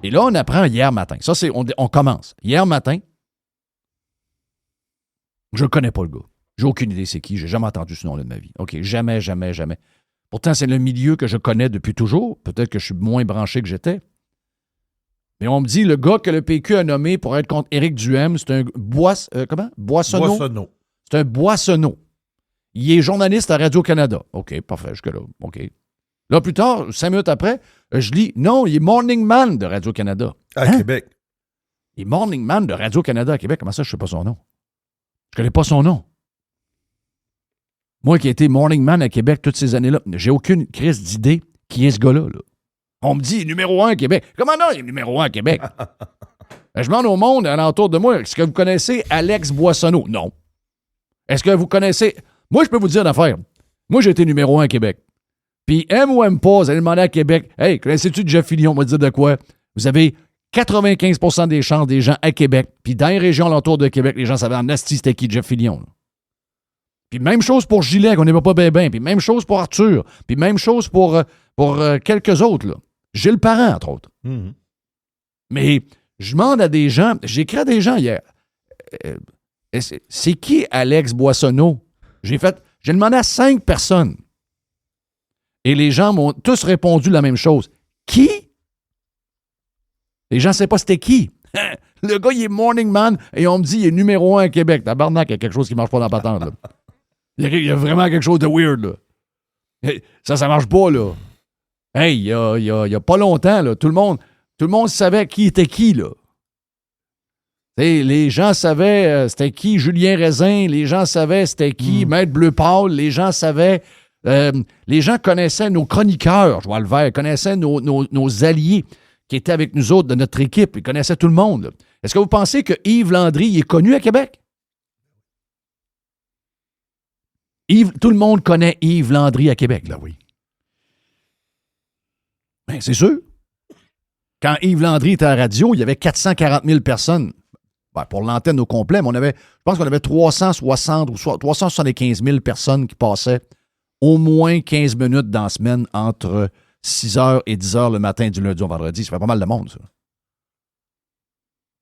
Et là, on apprend hier matin. Ça, on commence. Hier matin, je ne connais pas le gars. J'ai aucune idée c'est qui. J'ai jamais entendu ce nom-là de ma vie. OK, jamais. Pourtant, c'est le milieu que je connais depuis toujours. Peut-être que je suis moins branché que j'étais. Mais on me dit, le gars que le PQ a nommé pour être contre Éric Duhem, c'est un Boissonneau. C'est un Boissonneau. Il est journaliste à Radio-Canada. OK, parfait, jusque-là. OK. Là, plus tard, 5 minutes après, je lis, non, il est Morning Man de Radio-Canada. À Québec. Il est Morning Man de Radio-Canada à Québec. Comment ça, je ne sais pas son nom? Je connais pas son nom. Moi qui ai été Morning Man à Québec toutes ces années-là, j'ai aucune crise d'idée qui est ce gars-là. Là. On me dit numéro 1 à Québec. Comment non, il est numéro 1 à Québec? Je demande au monde alentour de moi, est-ce que vous connaissez Alex Boissonneau? Non. Est-ce que vous connaissez... Moi, je peux vous dire une affaire. Moi, j'ai été numéro 1 à Québec. Puis, aime ou aime pas, vous allez demander à Québec, hey, connaissez-tu Jeff Fillion? On va dire de quoi? Vous avez 95% des chances des gens à Québec. Puis, dans les régions alentour de Québec, les gens savaient en asti c'était qui Jeff Fillion. Là. Puis, même chose pour Gilet, qu'on n'aimait pas bien. Puis, même chose pour Arthur. Puis, même chose pour quelques autres. Là. Gilles Parent, entre autres. Mm-hmm. Mais, je demande à des gens, j'ai écrit à des gens hier, c'est qui Alex Boissonneau? J'ai demandé à 5 personnes. Et les gens m'ont tous répondu la même chose. Qui? Les gens ne savent pas c'était qui. Le gars, il est Morning Man et on me dit il est numéro 1 à Québec. Tabarnak, il y a quelque chose qui ne marche pas dans la patente. Là. Il y a vraiment quelque chose de weird. Là. Ça ne marche pas. Là. Hey, il y a pas longtemps, là, tout le monde savait qui était qui. Là. Les gens savaient c'était qui Julien Raisin. Les gens savaient c'était qui Maître Bleu Pâle. Les gens savaient... les gens connaissaient nos chroniqueurs, Joël Vert, connaissaient nos alliés qui étaient avec nous autres de notre équipe. Ils connaissaient tout le monde. Là. Est-ce que vous pensez que Yves Landry est connu à Québec? Tout le monde connaît Yves Landry à Québec, là, oui. Bien, c'est sûr. Quand Yves Landry était à la radio, il y avait 440 000 personnes. Ben, pour l'antenne au complet, mais je pense qu'on avait 360 ou 375 000 personnes qui passaient au moins 15 minutes dans la semaine entre 6h et 10h le matin du lundi au vendredi. Ça fait pas mal de monde, ça.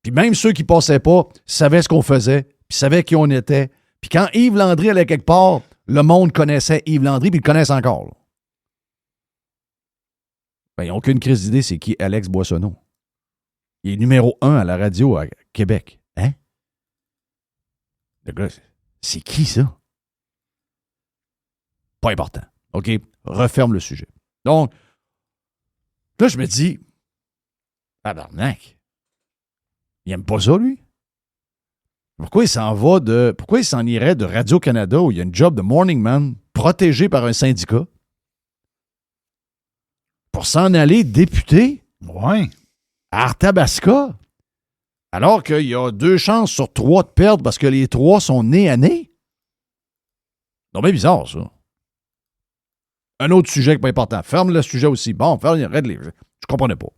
Puis même ceux qui passaient pas savaient ce qu'on faisait, puis savaient qui on était. Puis quand Yves Landry allait quelque part, le monde connaissait Yves Landry, puis ils le connaissent encore. Là. Ben, ils n'ont aucune crise d'idée, c'est qui Alex Boissonneau. Il est numéro 1 à la radio à Québec. Hein? Le gars, c'est qui ça? Pas important. OK? Referme le sujet. Donc, là, je me dis, tabarnak, il aime pas ça, lui? Pourquoi il s'en irait de Radio-Canada où il y a une job de morning man protégé par un syndicat pour s'en aller député Ouais. à Arthabasca alors qu'il y a 2 chances sur 3 de perdre parce que les 3 sont nez à nez? Non, mais bizarre, ça. Un autre sujet qui n'est pas important. Ferme le sujet aussi. Bon, arrête les... Je comprenais pas.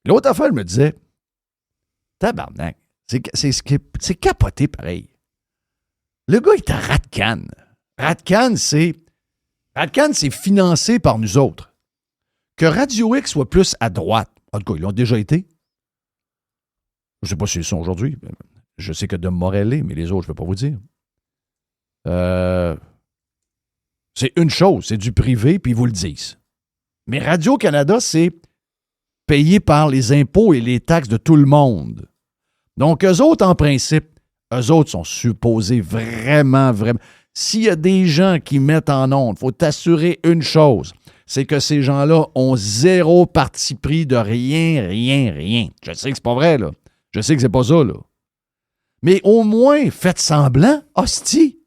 L'autre affaire, elle me disait, tabarnak, c'est capoté pareil. Le gars est à Radcan. Radcan, c'est financé par nous autres. Que Radio X soit plus à droite. En tout cas, ils l'ont déjà été. Je ne sais pas s'ils sont aujourd'hui. Je sais que Dom Morel est, mais les autres, je ne peux pas vous dire. C'est une chose, c'est du privé, puis ils vous le disent. Mais Radio-Canada, c'est payé par les impôts et les taxes de tout le monde. Donc, eux autres, en principe, eux autres sont supposés vraiment... S'il y a des gens qui mettent en onde, il faut t'assurer une chose, c'est que ces gens-là ont zéro parti pris de rien. Je sais que c'est pas vrai, là. Je sais que c'est pas ça, là. Mais au moins, faites semblant, hostie.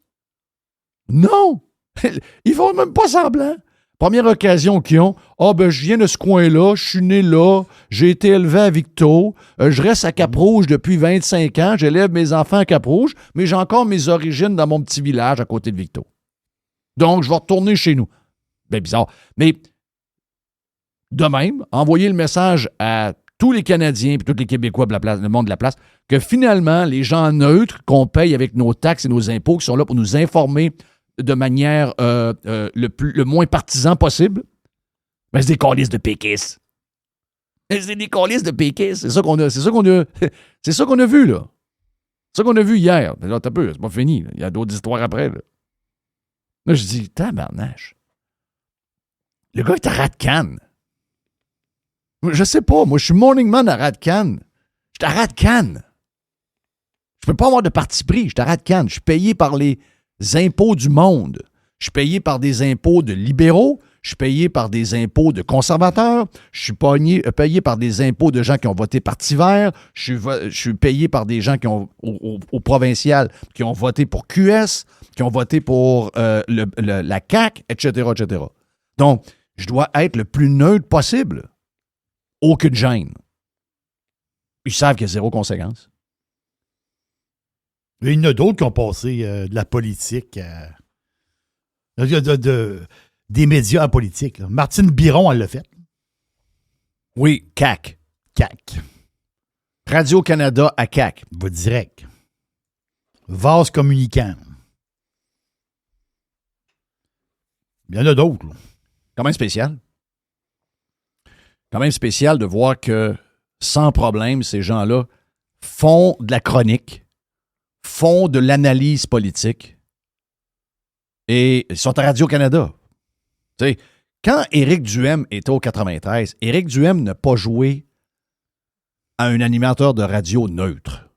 Non! Ils font même pas semblant. Première occasion qu'ils ont, je viens de ce coin-là, je suis né là, j'ai été élevé à Victo, je reste à Cap-Rouge depuis 25 ans, j'élève mes enfants à Cap-Rouge, mais j'ai encore mes origines dans mon petit village à côté de Victo. Donc, je vais retourner chez nous. Bien bizarre. Mais, de même, envoyer le message à tous les Canadiens et tous les Québécois de la place, le monde de la place, que finalement, les gens neutres qu'on paye avec nos taxes et nos impôts, qui sont là pour nous informer de manière le moins partisan possible, ben, c'est des câlisses de péquistes. C'est des câlisses de péquistes. C'est ça qu'on a. C'est ça qu'on a vu, là. C'est ça qu'on a vu hier. Là, t'as peu, c'est pas fini. Là. Il y a d'autres histoires après. Là, je dis, tabarnache. Le gars est à Radcan. Je sais pas. Moi, je suis morning man à Radcan. Je suis à Radcan. Je peux pas avoir de parti pris. Je suis à Radcan. Je suis payé par les impôts du monde. Je suis payé par des impôts de libéraux. Je suis payé par des impôts de conservateurs. Je suis payé par des impôts de gens qui ont voté Parti vert. Je suis payé par des gens qui ont, au provincial, qui ont voté pour QS, qui ont voté pour la CAQ, etc., etc. Donc, je dois être le plus neutre possible. Aucune gêne. Ils savent qu'il y a zéro conséquence. Il y en a d'autres qui ont passé de la politique des médias à politique. Là. Martine Biron, elle l'a fait. Oui, CAQ. CAQ. Radio-Canada à CAQ. Va direct. Vase communicant. Il y en a d'autres. Là. Quand même spécial. Quand même spécial de voir que, sans problème, ces gens-là font de la chronique, font de l'analyse politique et ils sont à Radio-Canada. Tu sais, quand Éric Duhem était au 93, Éric Duhem n'a pas joué à un animateur de radio neutre.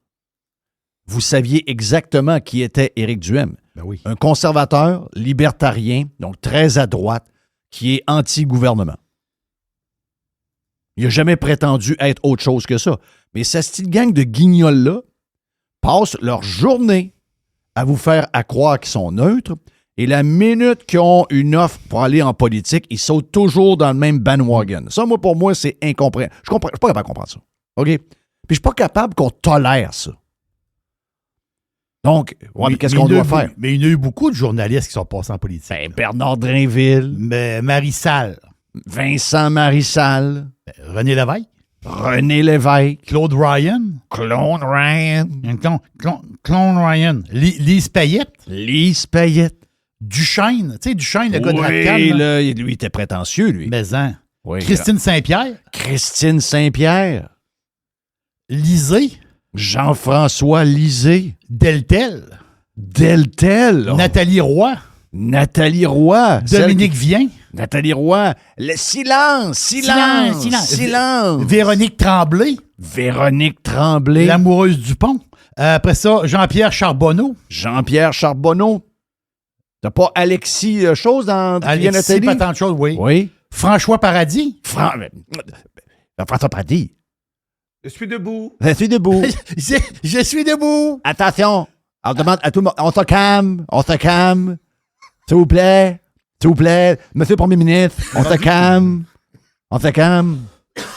Vous saviez exactement qui était Éric Duhem. Ben oui. Un conservateur, libertarien, donc très à droite, qui est anti-gouvernement. Il n'a jamais prétendu être autre chose que ça. Mais cette petite gang de guignols-là passent leur journée à vous faire croire qu'ils sont neutres. Et la minute qu'ils ont une offre pour aller en politique, ils sautent toujours dans le même bandwagon. Ça, pour moi, c'est incompréhensible. Je ne suis pas capable de comprendre ça. OK? Puis je ne suis pas capable qu'on tolère ça. Donc, ouais, qu'est-ce qu'on doit faire? Mais il y en a eu beaucoup de journalistes qui sont passés en politique. Ben, Bernard Drainville. Mais Marissal. Vincent Marissal. René Lévesque. René Lévesque. Claude Ryan. Claude Ryan. Claude Ryan. Lise Payette. Lise Payette. Duchesne. Tu sais, Duchesne, le gars de Radcan. Oui, là, lui, il était prétentieux, lui. Mais hein. Oui, Christine Saint-Pierre. Christine Saint-Pierre. Lisée. Jean-François Lisée. Deltel. Deltel. Nathalie Roy. Nathalie Roy. Dominique Vien. Nathalie Roy. Le silence. Véronique Tremblay. Véronique Tremblay. L'amoureuse du pont. Après ça, Jean-Pierre Charbonneau. Jean-Pierre Charbonneau. T'as pas Alexis chose dans Alexis, pas tant de choses, oui. Oui. François Paradis. François Paradis. Je suis debout. Je suis debout. Je suis debout. Attention. On demande à tout le monde. On se calme. On se calme. S'il vous plaît. S'il vous plaît. Monsieur le Premier ministre. On se calme. On se calme.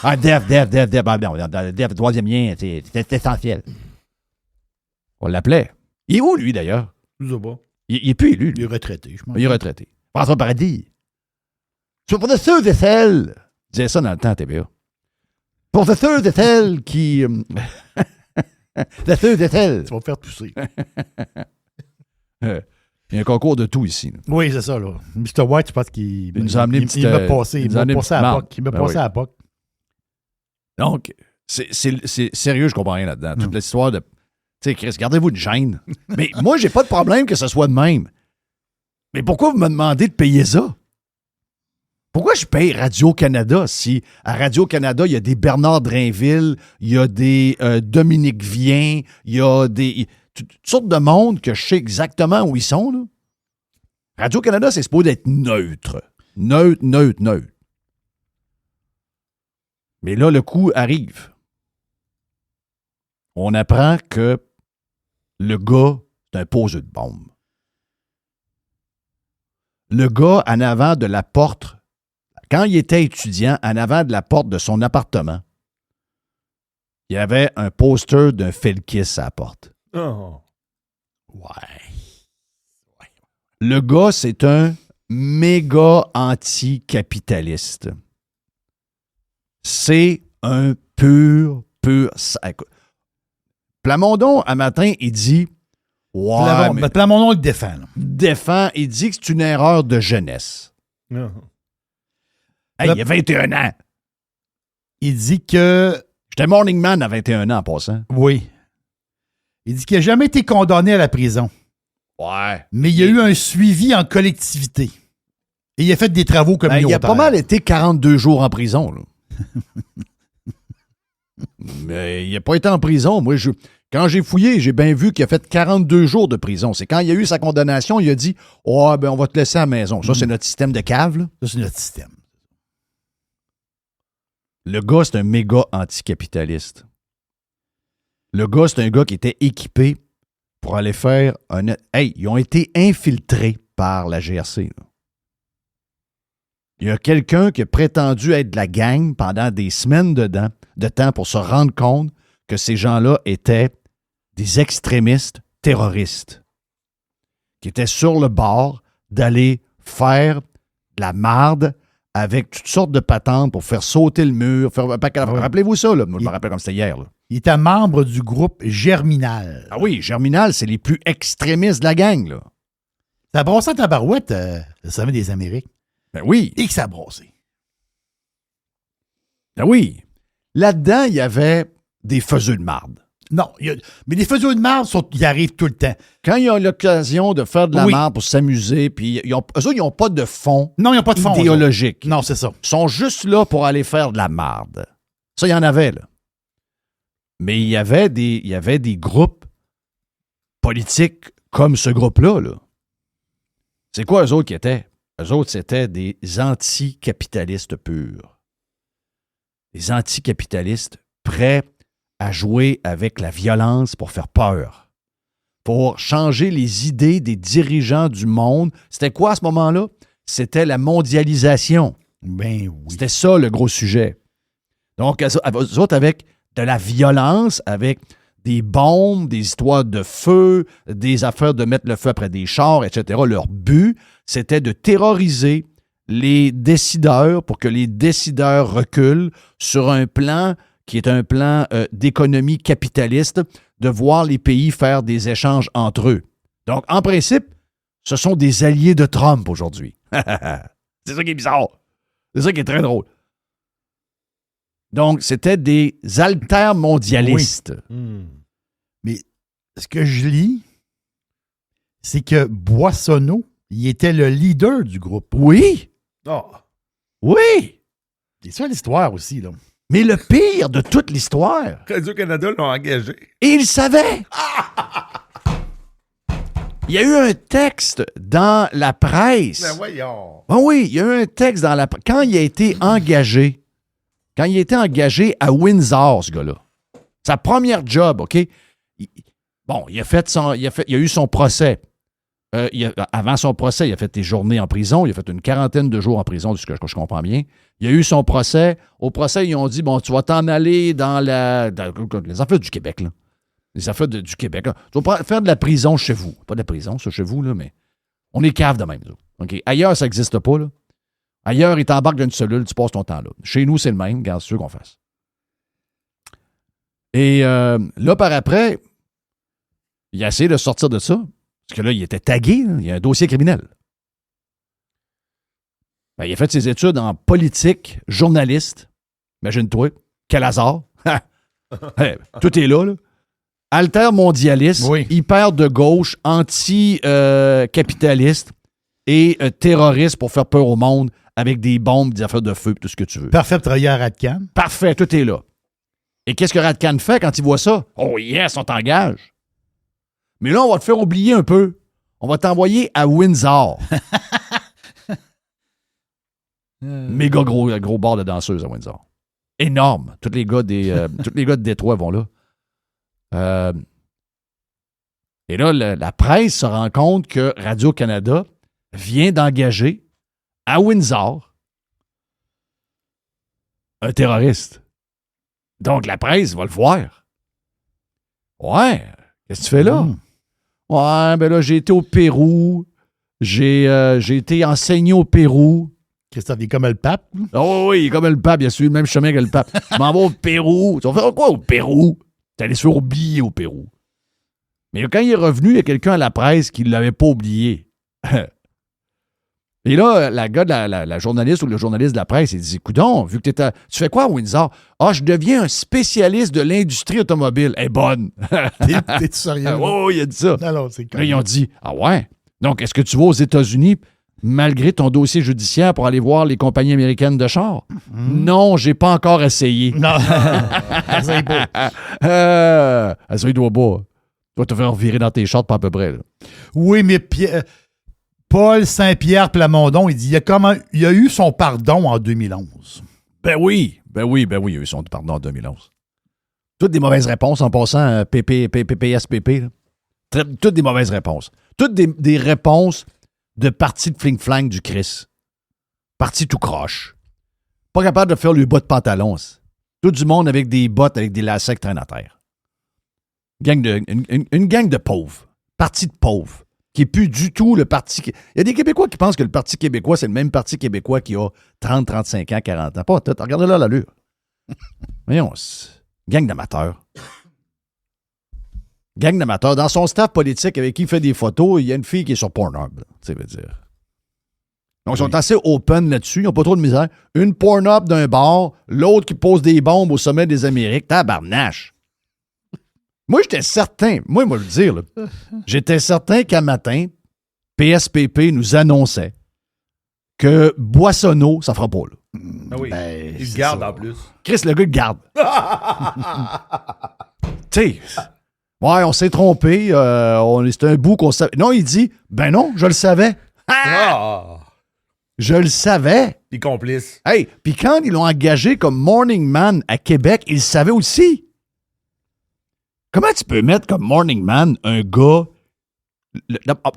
Ah, Dev. Dev, troisième lien. C'est essentiel. On l'appelait. Il est où, lui, d'ailleurs? Je sais pas. Il est plus élu. Il est retraité, je pense. Il est retraité. François Paradis. Pour de ceux et celles. Je disais ça dans le temps à TVA. Pour de ceux et celles qui. De ceux et celles. Tu vas me faire tousser. Il y a un concours de tout ici. Là. Oui, c'est ça, là. Mr. White, je pense qu'il nous a amené une petite. Il m'a passé. Il m'a passé à la POC. Il m'a passé à la POC. Donc, c'est sérieux, je comprends rien là-dedans. Toute l'histoire de. Tu sais, Chris, gardez-vous une gêne. Mais moi, j'ai pas de problème que ce soit de même. Mais pourquoi vous me demandez de payer ça? Pourquoi je paye Radio-Canada si à Radio-Canada, il y a des Bernard Drainville, il y a des Dominique Vien, il y a des toutes sortes de monde que je sais exactement où ils sont, là? Radio-Canada, c'est supposé être neutre. Neutre. Mais là, le coup arrive. On apprend que le gars, c'est un poseur de bombe. Le gars, en avant de la porte, quand il était étudiant, en avant de la porte de son appartement, il y avait un poster d'un Felkis à la porte. Oh. Ouais. Le gars, c'est un méga anticapitaliste. C'est un pur... Plamondon, un matin, il dit Ouais, mais Plamondon le défend. Là. défend, il dit que c'est une erreur de jeunesse. Non. Hey, il y a 21 ans. Il dit que... J'étais morning man à 21 ans en passant. Oui. Il dit qu'il n'a jamais été condamné à la prison. Ouais. Mais il y a eu un suivi en collectivité. Et il a fait des travaux Ben, communautaires. il a pas mal été 42 jours en prison. Là. Mais il n'a pas été en prison. Moi, quand j'ai fouillé, j'ai bien vu qu'il a fait 42 jours de prison. C'est quand il y a eu sa condamnation, il a dit « Oh, ben on va te laisser à la maison. » Ça, c'est notre système de cave. Là. Ça, c'est notre système. Le gars, c'est un méga anticapitaliste. Le gars, c'est un gars qui était équipé pour aller faire un... Hey, ils ont été infiltrés par la GRC. Là. Il y a quelqu'un qui a prétendu être de la gang pendant des semaines de temps pour se rendre compte que ces gens-là étaient des extrémistes terroristes qui étaient sur le bord d'aller faire de la marde avec toutes sortes de patentes pour faire sauter le mur. Rappelez-vous ça, là. Moi, je me rappelle comme c'était hier. Là. Il était membre du groupe Germinal. Ah oui, Germinal, c'est les plus extrémistes de la gang. Là. Ça brossait à tabarouette, le sommet des Amériques. Ben oui. Et que ça brossait. Ben oui. Là-dedans, il y avait des faiseux de marde. Non, mais les faiseux de marde, ils arrivent tout le temps. Quand ils ont l'occasion de faire de la Oui. marde pour s'amuser, puis eux autres, ils n'ont pas de fond Non, ils n'ont pas de fond. idéologique. Non, c'est ça. Ils sont juste là pour aller faire de la marde. Ça, il y en avait, là. Mais il y avait des groupes politiques comme ce groupe-là. Là. C'est quoi eux autres qui étaient? Eux autres, c'était des anticapitalistes purs. Des anticapitalistes prêts à jouer avec la violence pour faire peur, pour changer les idées des dirigeants du monde. C'était quoi à ce moment-là? C'était la mondialisation. Ben oui. C'était ça le gros sujet. Donc, eux autres, avec de la violence, avec des bombes, des histoires de feu, des affaires de mettre le feu après des chars, etc. Leur but, c'était de terroriser les décideurs pour que les décideurs reculent sur un plan qui est un plan d'économie capitaliste, de voir les pays faire des échanges entre eux. Donc, en principe, ce sont des alliés de Trump aujourd'hui. C'est ça qui est bizarre. C'est ça qui est très drôle. Donc, c'était des altermondialistes. Hmm. Mais ce que je lis, c'est que Boissonneau, il était le leader du groupe. Oui, Oh. oui. C'est ça l'histoire aussi, là. Mais le pire de toute l'histoire, Radio-Canada l'ont engagé. et il savait. Il y a eu un texte dans la presse. Ben voyons. Ah oui, il y a eu un texte dans la presse. Quand il a été engagé à Windsor, ce gars-là, sa première job, OK? Il a eu son procès. Avant son procès, il a fait des journées en prison. Il a fait une quarantaine de jours en prison, de ce que je comprends bien. Il a eu son procès. Au procès, ils ont dit, bon, tu vas t'en aller dans les affaires du Québec, là. Les affaires du Québec, là. Tu vas faire de la prison chez vous. Pas de la prison, ça, chez vous, là, mais on est cave de même, là. OK? Ailleurs, ça n'existe pas, là. Ailleurs, ils t'embarquent dans une cellule, tu passes ton temps là. Chez nous, c'est le même. Regarde, c'est sûr qu'on fasse. Et là, par après, il a essayé de sortir de ça. Parce que là, il était tagué. Là. Il y a un dossier criminel. Ben, il a fait ses études en politique, journaliste. Imagine-toi. Quel hasard. Hey, tout est là. Altermondialiste, Oui. hyper de gauche, anti-capitaliste et terroriste pour faire peur au monde avec des bombes, des affaires de feu, tout ce que tu veux. Parfait pour travailler à Radcan. Parfait, tout est là. Et qu'est-ce que Radcan fait quand il voit ça? Oh yes, on t'engage. Mais là, on va te faire oublier un peu. On va t'envoyer à Windsor. Méga gros bar de danseuses à Windsor. Énorme. Tous les gars de Détroit vont là. Et là, la presse se rend compte que Radio-Canada vient d'engager à Windsor un terroriste. Donc, la presse va le voir. Ouais, qu'est-ce que tu fais là? Ouais, ben là, j'ai été au Pérou. J'ai été enseigné au Pérou. Christophe, il est comme le pape. Oh oui, il est comme le pape, il a suivi le même chemin que le pape. Je m'en vais au Pérou. Tu vas faire quoi au Pérou? T'es allé se faire oublier au Pérou. Mais quand il est revenu, il y a quelqu'un à la presse qui ne l'avait pas oublié. Et là, la gars de la journaliste ou le journaliste de la presse, il dit, coudonc, vu que tu fais quoi à Windsor? Ah, je deviens un spécialiste de l'industrie automobile. Elle est bonne. T'es sérieux? Oui, il a dit ça. Alors, c'est Là, ils ont dit, ah ouais? Donc, est-ce que tu vas aux États-Unis malgré ton dossier judiciaire pour aller voir les compagnies américaines de chars? Non, j'ai pas encore essayé. Non, essaye pas. Essaye-toi pas. Tu vas te faire virer dans tes shorts pas à peu près. Là. Oui, mais Paul Saint-Pierre Plamondon, il dit il a eu son pardon en 2011. Ben oui, il a eu son pardon en 2011. Toutes des mauvaises réponses en passant PSPP. Toutes des mauvaises réponses. Toutes des réponses de parti de fling-flang du Chris. Parti tout croche. Pas capable de faire le bas de pantalon. Tout du monde avec des bottes avec des lacets qui traînent à terre. Une gang de pauvres. Parti de pauvres. Qui n'est plus du tout le parti... Il y a des Québécois qui pensent que le Parti québécois, c'est le même Parti québécois qui a 30, 35 ans, 40 ans. Pas tout. Regardez là l'allure. Voyons, gang d'amateurs. Gang d'amateurs. Dans son staff politique avec qui il fait des photos, il y a une fille qui est sur Pornhub. Tu veux dire. Donc, ils sont assez open là-dessus. Ils n'ont pas trop de misère. Une Pornhub d'un bar, l'autre qui pose des bombes au sommet des Amériques. Tabarnache. Moi, j'étais certain, moi, le dire, là, j'étais certain qu'un matin, PSPP nous annonçait que Boissonneau, ça fera pas, là. Ah oui, Ben, il c'est le garde ça. en plus. Chris, le gars, il garde. Tu sais, ouais, on s'est trompé, c'était un bout qu'on savait. Non, il dit, ben non, je le savais. Ah! Je le savais. Puis complice. Hey, puis quand ils l'ont engagé comme Morning Man à Québec, il le savait aussi. Comment tu peux mettre comme Morning Man un gars...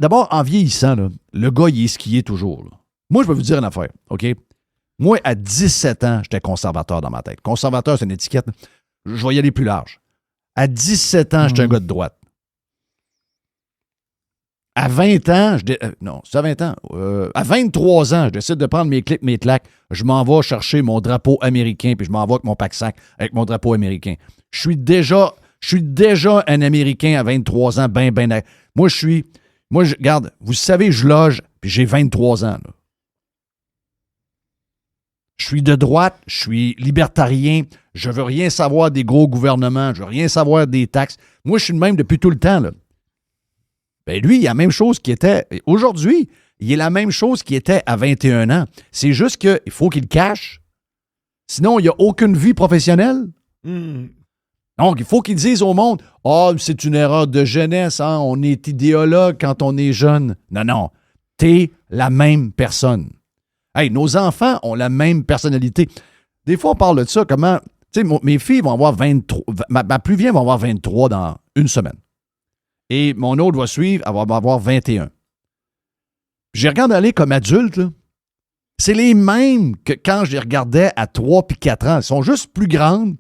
D'abord, en vieillissant, là, le gars, il est skié toujours. Là. Moi, je vais vous dire une affaire, OK? Moi, à 17 ans, j'étais conservateur dans ma tête. Conservateur, c'est une étiquette. Je vais y aller plus large. À 17 ans, j'étais un gars de droite. À 20 ans, non, c'est à 20 ans. À 23 ans, je décide de prendre mes clips, mes claques. Je m'en vais chercher mon drapeau américain, puis je m'en vais avec mon pack-sac avec mon drapeau américain. Je suis déjà un Américain à 23 ans, Moi, regarde, vous savez, je loge, puis j'ai 23 ans. Là. Je suis de droite, je suis libertarien, je veux rien savoir des gros gouvernements, je veux rien savoir des taxes. Moi, je suis le même depuis tout le temps. Là. Ben lui, il y a la même chose qui était... Aujourd'hui, il est la même chose qui était à 21 ans. C'est juste qu'il faut qu'il le cache. Sinon, il n'y a aucune vie professionnelle. Donc, il faut qu'ils disent au monde, « Ah, c'est une erreur de jeunesse, hein? On est idéologue quand on est jeune. » Non, t'es la même personne. Hey, nos enfants ont la même personnalité. Des fois, on parle de ça, comment... Tu sais, mes filles vont avoir 23... Ma plus vieille va avoir 23 dans une semaine. Et mon autre va suivre, elle va avoir 21. Je regarde aller comme adulte, là. C'est les mêmes que quand je les regardais à 3 puis 4 ans. Elles sont juste plus grandes,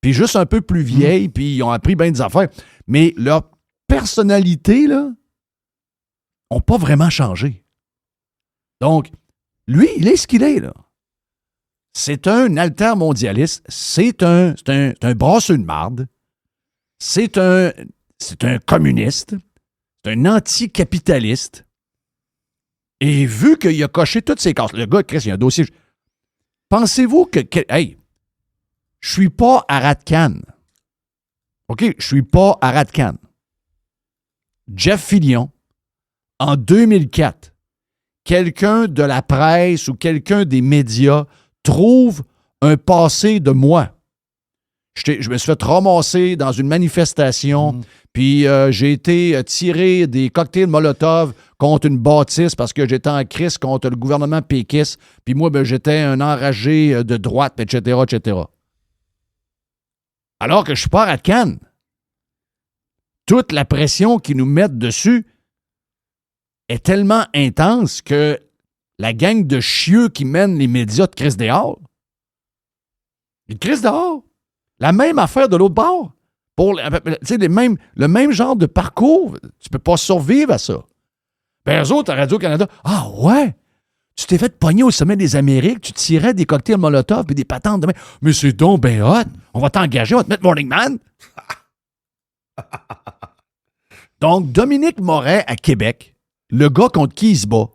puis juste un peu plus vieilles, puis ils ont appris bien des affaires. Mais leur personnalité, là, n'ont pas vraiment changé. Donc, lui, il est ce qu'il est, là. C'est un altermondialiste, c'est un brasseux de marde, c'est un communiste, c'est un anticapitaliste. Et vu qu'il a coché toutes ses cases, le gars, Chris, il a un dossier. Pensez-vous que hey, je suis pas à Radcan. OK? Je suis pas à Radcan. Jeff Fillion, en 2004, quelqu'un de la presse ou quelqu'un des médias trouve un passé de moi. Je me suis fait ramasser dans une manifestation, puis j'ai été tiré des cocktails Molotov contre une bâtisse parce que j'étais en crise contre le gouvernement péquiste, puis moi, j'étais un enragé de droite, etc., etc. Alors que je suis pas à Radcan. Toute la pression qu'ils nous mettent dessus est tellement intense que la gang de chieux qui mènent les médias de Chris dehors, ils crissent dehors. La même affaire de l'autre bord. Le même genre de parcours. Tu peux pas survivre à ça. Ben, eux autres, à Radio-Canada, ah ouais, tu t'es fait pogner au sommet des Amériques, tu tirais des cocktails Molotov et des patentes de main. Mais c'est donc ben hot. On va t'engager, on va te mettre Morning Man. Donc, Dominique Moret à Québec, le gars contre qui il se bat,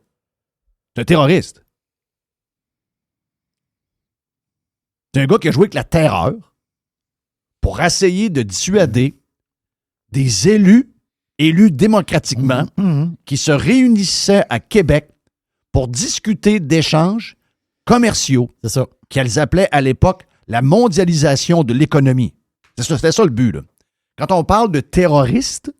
c'est un terroriste. C'est un gars qui a joué avec la terreur pour essayer de dissuader des élus démocratiquement, qui se réunissaient à Québec pour discuter d'échanges commerciaux C'est ça. qu'elles appelaient à l'époque la mondialisation de l'économie. C'était ça le but, là. Quand on parle de terrorisme,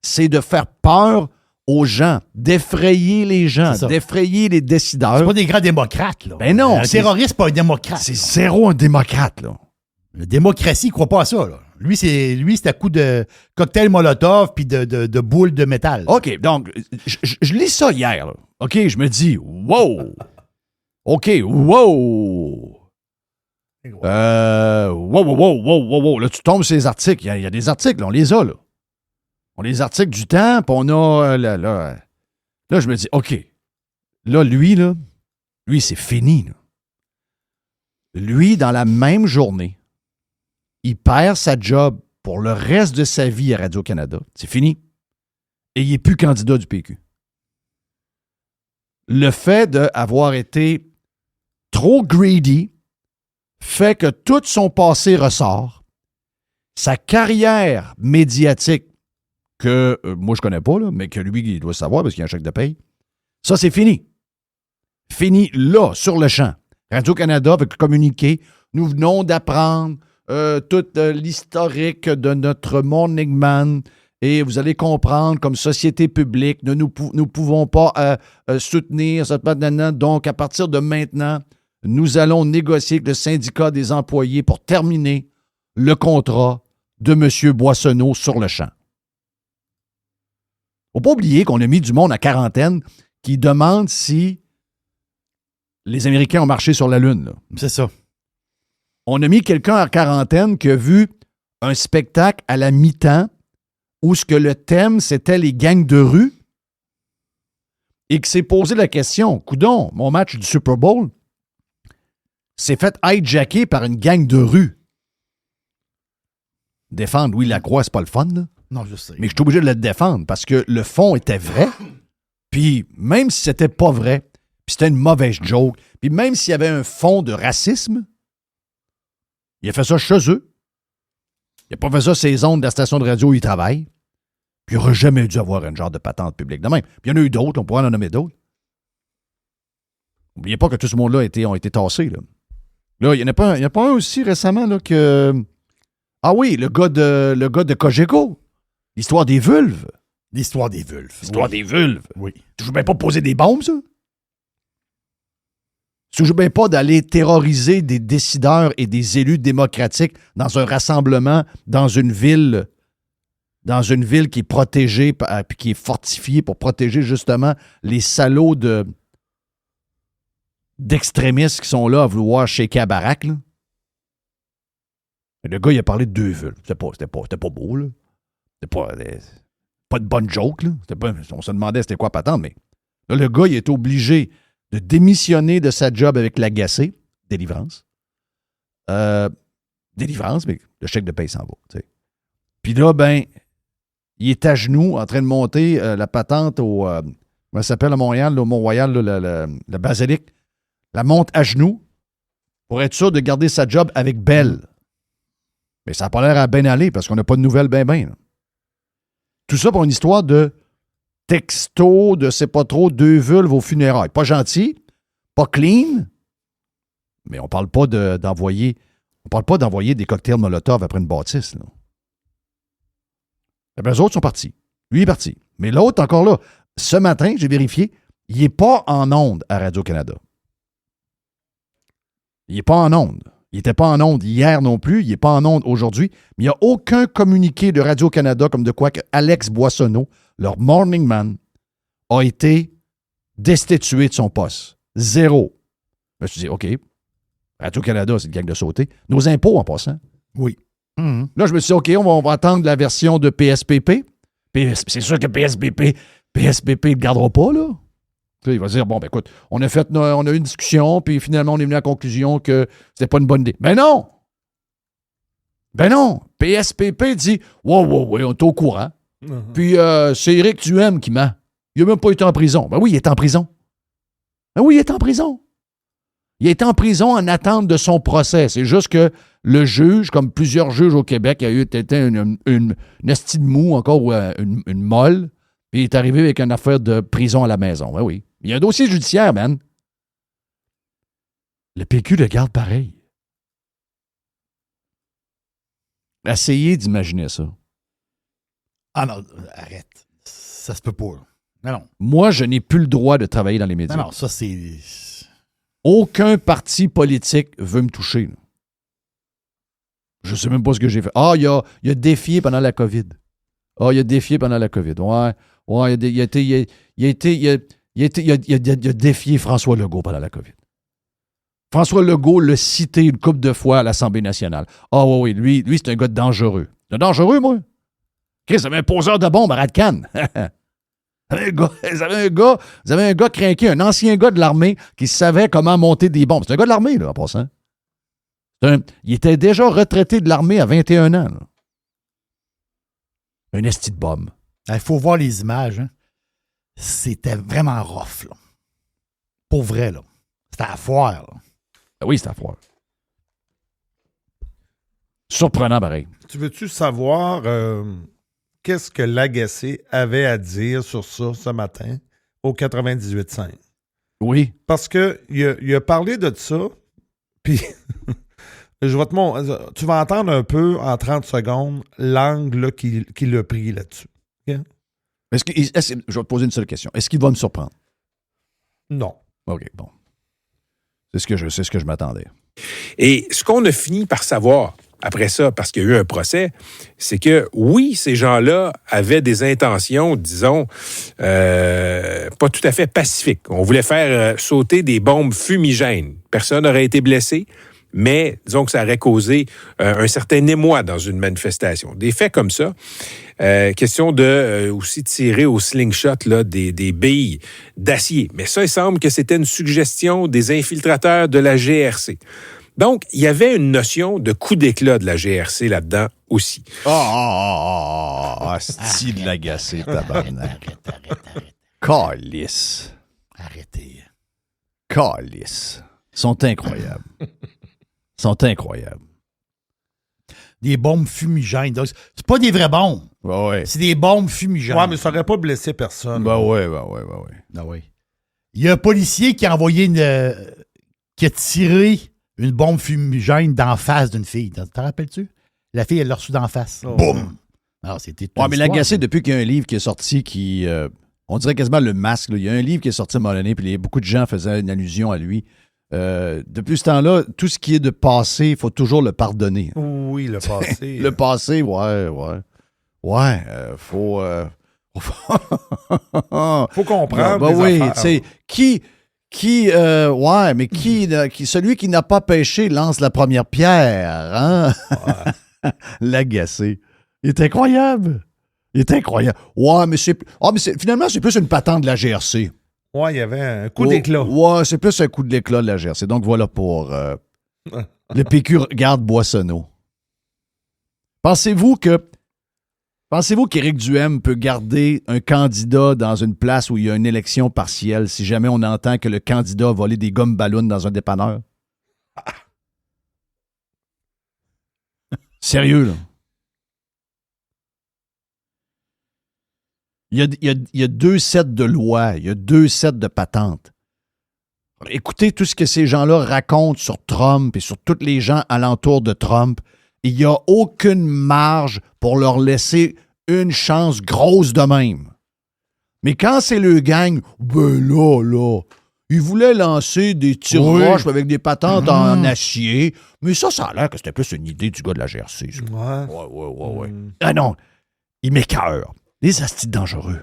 c'est de faire peur aux gens, d'effrayer les gens, C'est ça. d'effrayer les décideurs. C'est pas des grands démocrates, là. Ben non, Un c'est- terroriste, pas un démocrate. C'est zéro un démocrate, là. La démocratie, il croit pas à ça, là. Lui, c'est à coup de cocktail Molotov puis de boules de métal. OK, donc, je lis ça hier, là. OK, je me dis, wow! OK, wow! Wow. Là, tu tombes sur les articles. Il y a des articles, là, on les a, là. On a les articles du temps, puis on a... là, je me dis, OK. Là, lui, c'est fini, là. Lui, dans la même journée, il perd sa job pour le reste de sa vie à Radio-Canada. C'est fini. Et il n'est plus candidat du PQ. Le fait d'avoir été trop greedy fait que tout son passé ressort. Sa carrière médiatique, que moi je connais pas, là, mais que lui, il doit savoir parce qu'il y a un chèque de paye, ça, c'est fini. Fini là, sur le champ. Radio-Canada avec le communiqué. Nous venons d'apprendre toute l'historique de notre Morning Man et vous allez comprendre, comme société publique, nous pouvons pas soutenir cette banane. Donc, à partir de maintenant, nous allons négocier avec le syndicat des employés pour terminer le contrat de M. Boissonneau sur le champ. Faut pas oublier qu'on a mis du monde à quarantaine qui demande si les Américains ont marché sur la Lune, là. C'est ça. On a mis quelqu'un en quarantaine qui a vu un spectacle à la mi-temps où ce que le thème, c'était les gangs de rue et qui s'est posé la question, coudon, mon match du Super Bowl s'est fait hijacker par une gang de rue. Défendre Louis Lacroix, c'est pas le fun, là. Non, je sais. Mais je suis obligé de le défendre parce que le fond était vrai. Puis même si c'était pas vrai, puis c'était une mauvaise joke, puis même s'il y avait un fond de racisme, il a fait ça chez eux. Il n'a pas fait ça sur les ondes de la station de radio où il travaille. Puis il n'aurait jamais dû avoir un genre de patente publique de même. Puis il y en a eu d'autres, on pourrait en nommer d'autres. N'oubliez pas que tout ce monde-là ont été tassés, là. Là, il n'y en a pas un aussi récemment là, que... Ah oui, le gars de Cogeco. L'histoire des vulves. L'histoire des vulves. L'histoire des vulves. Oui. Tu veux bien pas poser des bombes, ça? Tu veux bien pas d'aller terroriser des décideurs et des élus démocratiques dans un rassemblement, dans une ville qui est protégée puis qui est fortifiée pour protéger justement les salauds d'extrémistes qui sont là à vouloir shaker la baraque, là? Le gars, il a parlé de 2 vulves. C'était pas beau, là. C'était pas de bonne joke, là. On se demandait c'était quoi patente, mais là, le gars, il est obligé de démissionner de sa job avec l'agacé, délivrance. Délivrance, mais le chèque de paye s'en va, tu sais. Puis là, ben, il est à genoux en train de monter la patente au... comment ça s'appelle à Montréal, là, au Mont-Royal, là, la basilique. La monte à genoux pour être sûr de garder sa job avec Belle. Mais ça n'a pas l'air à bien aller parce qu'on n'a pas de nouvelles ben. Tout ça pour une histoire de texto, de c'est pas trop, 2 vulves aux funérailles. Pas gentil, pas clean, mais on parle pas d'envoyer des cocktails Molotov après une bâtisse, là. Eh bien, les autres sont partis. Lui est parti. Mais l'autre, encore là, ce matin, j'ai vérifié, il n'est pas en onde à Radio-Canada. Il n'est pas en onde. Il n'était pas en onde hier non plus. Il n'est pas en onde aujourd'hui. Mais il n'y a aucun communiqué de Radio-Canada comme de quoi que Alex Boissonneau, leur morning man, a été destitué de son poste. 0. Je me suis dit, OK, Radio-Canada, c'est une gang de sauter. Nos impôts en passant. Oui. Là, je me suis dit, OK, on va attendre la version de PSPP. C'est sûr que PSPP ne le gardera pas, là. Puis il va dire, bon, ben écoute, on a eu une discussion, puis finalement, on est venu à la conclusion que c'était pas une bonne idée. Mais non! Ben non. PSPP dit ouais, on est au courant. Mhm. Puis c'est Éric Duhem qui ment. Il n'a même pas été en prison. Ben oui, il est en prison. Ben oui, il est en prison. Il est en prison en attente de son procès. C'est juste que le juge, comme plusieurs juges au Québec, a eu une esti de mou, encore ou une molle, puis il est arrivé avec une affaire de prison à la maison. Ben oui. Il y a un dossier judiciaire, man. Le PQ le garde pareil. Essayez d'imaginer ça. Ah non, arrête. Ça se peut pas. Non. Moi, je n'ai plus le droit de travailler dans les médias. Non, ça c'est... Aucun parti politique veut me toucher. Là. Je ne sais même pas ce que j'ai fait. Ah, il a défié pendant la COVID. Il a défié pendant la COVID. Ouais, il a défié François Legault pendant la COVID. François Legault l'a cité une couple de fois à l'Assemblée nationale. Oui, lui c'est un gars dangereux. C'est dangereux, moi? Chris, ça avait un poseur de bombe à Radcan. Vous avez un gars crinqué, un ancien gars de l'armée qui savait comment monter des bombes. C'est un gars de l'armée, là, en passant. Il était déjà retraité de l'armée à 21 ans. Là. Un esti de bombe. Il faut voir les images. Hein. C'était vraiment rough. Là. Pour vrai, là. C'était à foire. Là. Oui, c'était à foire. Surprenant, pareil. Tu veux-tu savoir qu'est-ce que Lagacé avait à dire sur ça ce matin au 98.5? Oui. Parce qu'il a parlé de ça, puis je vais tu vas entendre un peu en 30 secondes l'angle qu'il a pris là-dessus. Okay? Je vais te poser une seule question. Est-ce qu'il va me surprendre? Non. OK, bon. C'est ce que je m'attendais. Et ce qu'on a fini par savoir après ça, parce qu'il y a eu un procès, c'est que oui, ces gens-là avaient des intentions, disons, pas tout à fait pacifiques. On voulait faire sauter des bombes fumigènes. Personne n'aurait été blessé, mais disons que ça aurait causé un certain émoi dans une manifestation. Des faits comme ça. Question de aussi tirer au slingshot là, des billes d'acier. Mais ça, il semble que c'était une suggestion des infiltrateurs de la GRC. Donc, il y avait une notion de coup d'éclat de la GRC là-dedans aussi. Style l'agacé, tabarnak. Arrête. Calice. Arrêtez. Calice. Ils sont incroyables. Des bombes fumigènes. Donc, c'est pas des vraies bombes. Ouais. C'est des bombes fumigènes. Ouais, mais ça n'aurait pas blessé personne. Ouais. Ah oui. Il y a un policier qui a envoyé qui a tiré une bombe fumigène d'en face d'une fille. T'en rappelles-tu? La fille, elle l'a reçue d'en face. Oh. Boum! Alors, c'était Ouais, mais l'agacé, depuis qu'il y a un livre qui est sorti qui... on dirait quasiment le masque. Là. Il y a un livre qui est sorti à un moment donné, puis beaucoup de gens faisaient une allusion à lui. Depuis ce temps-là, tout ce qui est de passé, il faut toujours le pardonner. Oui, le passé. Le passé, ouais. Faut comprendre. Ben oui, affaires. tu sais, celui qui n'a pas péché lance la première pierre, hein? Ouais. L'agacé. Il est incroyable. Ouais, mais finalement, c'est plus une patente de la GRC. Ouais, il y avait un coup d'éclat. Ouais, c'est plus un coup de l'éclat de la GRC. Donc voilà pour le PQ garde Boissonneau. Pensez-vous qu'Éric Duhem peut garder un candidat dans une place où il y a une élection partielle si jamais on entend que le candidat a volé des gommes ballons dans un dépanneur? Sérieux, là. Il y a 2 sets de lois, il y a 2 sets de patentes. Écoutez tout ce que ces gens-là racontent sur Trump et sur tous les gens alentour de Trump. Il n'y a aucune marge pour leur laisser une chance grosse de même. Mais quand c'est le gang, ben là, ils voulaient lancer des tirs-roches avec des patentes en acier. Mais ça a l'air que c'était plus une idée du gars de la GRC. Ça. Ouais. Ah non, ils m'écœurent. Les astis dangereux.